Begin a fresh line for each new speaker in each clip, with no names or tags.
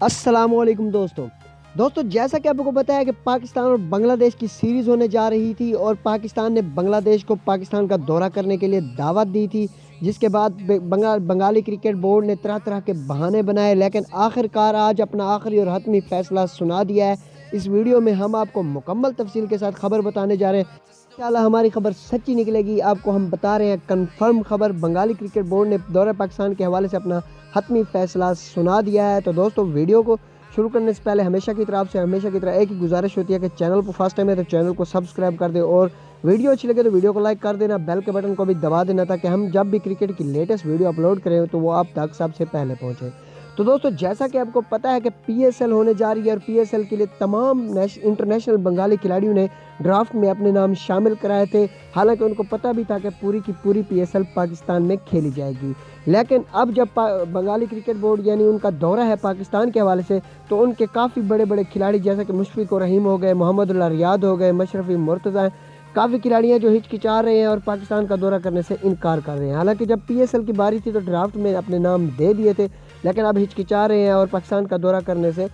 السلام علیکم دوستو جیسا کہ آپ کو پتا ہے کہ پاکستان اور بنگلہ دیش کی سیریز ہونے جا رہی تھی اور پاکستان نے بنگلہ دیش کو پاکستان کا دورہ کرنے کے لیے دعوت دی تھی، جس کے بعد بنگالی کرکٹ بورڈ نے طرح طرح کے بہانے بنائے، لیکن آخرکار آج اپنا آخری اور حتمی فیصلہ سنا دیا ہے۔ اس ویڈیو میں ہم آپ کو مکمل تفصیل کے ساتھ خبر بتانے جا رہے ہیں۔ انشاءاللہ ہماری خبر سچی نکلے گی، آپ کو ہم بتا رہے ہیں کنفرم خبر۔ بنگالی کرکٹ بورڈ نے دورہ پاکستان کے حوالے سے اپنا حتمی فیصلہ سنا دیا ہے۔ تو دوستو ویڈیو کو شروع کرنے سے پہلے ہمیشہ کی طرح ایک ہی گزارش ہوتی ہے کہ چینل پر فرسٹ ٹائم ہے تو چینل کو سبسکرائب کر دیں، اور ویڈیو اچھی لگے تو ویڈیو کو لائک کر دینا، بیل کے بٹن کو بھی دبا دینا تاکہ ہم جب بھی کرکٹ کی لیٹسٹ ویڈیو اپلوڈ کریں تو وہ آپ تک سب سے پہلے پہنچے۔ تو دوستو جیسا کہ آپ کو پتہ ہے کہ پی ایس ایل ہونے جا رہی ہے، اور پی ایس ایل کے لیے تمام انٹرنیشنل بنگالی کھلاڑیوں نے ڈرافٹ میں اپنے نام شامل کرائے تھے، حالانکہ ان کو پتہ بھی تھا کہ پوری کی پوری پی ایس ایل پاکستان میں کھیلی جائے گی۔ لیکن اب جب بنگالی کرکٹ بورڈ یعنی ان کا دورہ ہے پاکستان کے حوالے سے، تو ان کے کافی بڑے بڑے کھلاڑی جیسے کہ مشفق و رحیم ہو گئے، محمد اللہ ریاض ہو گئے، مشرفی مرتضی، کافی کھلاڑی ہیں جو ہچکچا رہے ہیں اور پاکستان کا دورہ کرنے سے انکار کر رہے ہیں۔ حالانکہ جب پی ایس ایل کی باری تھی تو ڈرافٹ میں اپنے نام دے دیے تھے، لیکن اب ہچکچا رہے ہیں اور پاکستان کا دورہ کرنے سے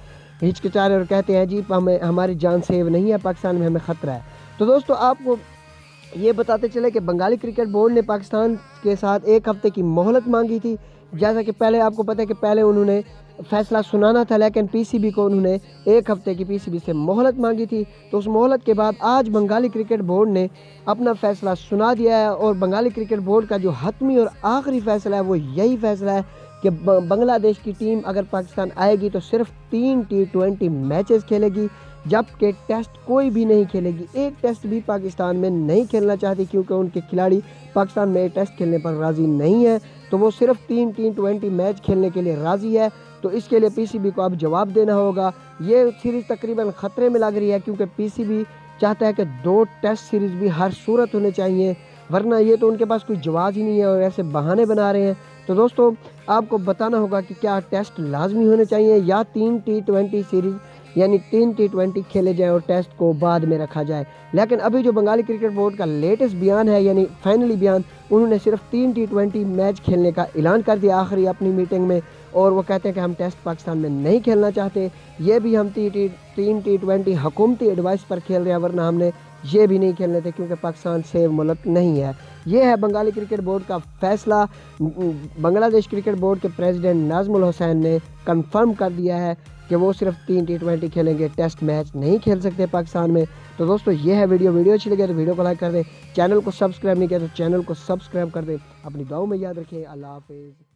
ہچکچا رہے اور کہتے ہیں جی ہماری جان سیو نہیں ہے، پاکستان میں ہمیں خطرہ ہے۔ تو دوستو آپ کو یہ بتاتے چلے کہ بنگالی کرکٹ بورڈ نے پاکستان کے ساتھ ایک ہفتے کی مہلت مانگی تھی، جیسا کہ پہلے آپ کو پتہ ہے کہ پہلے انہوں نے فیصلہ سنانا تھا، لیکن پی سی بی کو انہوں نے ایک ہفتے کی پی سی بی سے مہلت مانگی تھی۔ تو اس مہلت کے بعد آج بنگالی کرکٹ بورڈ نے اپنا فیصلہ سنا دیا ہے، اور بنگالی کرکٹ بورڈ کا جو حتمی اور آخری فیصلہ ہے وہ یہی فیصلہ ہے کہ بنگلہ دیش کی ٹیم اگر پاکستان آئے گی تو صرف 3 T20 میچز کھیلے گی، جبکہ ٹیسٹ کوئی بھی نہیں کھیلے گی۔ ایک ٹیسٹ بھی پاکستان میں نہیں کھیلنا چاہتی، کیونکہ ان کے کھلاڑی پاکستان میں ٹیسٹ کھیلنے پر راضی نہیں ہے، تو وہ صرف 3 T20 میچ کھیلنے کے لیے راضی ہے۔ تو اس کے لیے پی سی بی کو اب جواب دینا ہوگا۔ یہ سیریز تقریباً خطرے میں لگ رہی ہے، کیونکہ پی سی بی چاہتا ہے کہ 2 ٹیسٹ سیریز بھی ہر صورت ہونے چاہیے، ورنہ یہ تو ان کے پاس کوئی جواز ہی نہیں ہے اور ایسے بہانے بنا رہے ہیں۔ تو دوستو آپ کو بتانا ہوگا کہ کیا ٹیسٹ لازمی ہونے چاہیے یا 3 T20 سیریز یعنی 3 T20 کھیلے جائیں اور ٹیسٹ کو بعد میں رکھا جائے۔ لیکن ابھی جو بنگالی کرکٹ بورڈ کا لیٹسٹ بیان ہے، یعنی فائنلی بیان، انہوں نے صرف 3 T20 میچ کھیلنے کا اعلان کر دیا آخری اپنی میٹنگ میں، اور وہ کہتے ہیں کہ ہم ٹیسٹ پاکستان میں نہیں کھیلنا چاہتے، یہ بھی ہم 3 T20 حکومتی ایڈوائس پر کھیل رہے ہیں، ورنہ ہم نے یہ بھی نہیں کھیلنے تھے کیونکہ پاکستان سیو ملک نہیں ہے۔ یہ ہے بنگالی کرکٹ بورڈ کا فیصلہ۔ بنگلہ دیش کرکٹ بورڈ کے پریزیڈنٹ نازمل حسین نے کنفرم کر دیا ہے کہ وہ صرف 3 T20 کھیلیں گے، ٹیسٹ میچ نہیں کھیل سکتے پاکستان میں۔ تو دوستو یہ ہے ویڈیو اچھی لگے تو ویڈیو کو لائک کر دیں، چینل کو سبسکرائب نہیں کیا تو چینل کو سبسکرائب کر دیں۔ اپنی دعاؤں میں یاد رکھیں۔ اللہ حافظ۔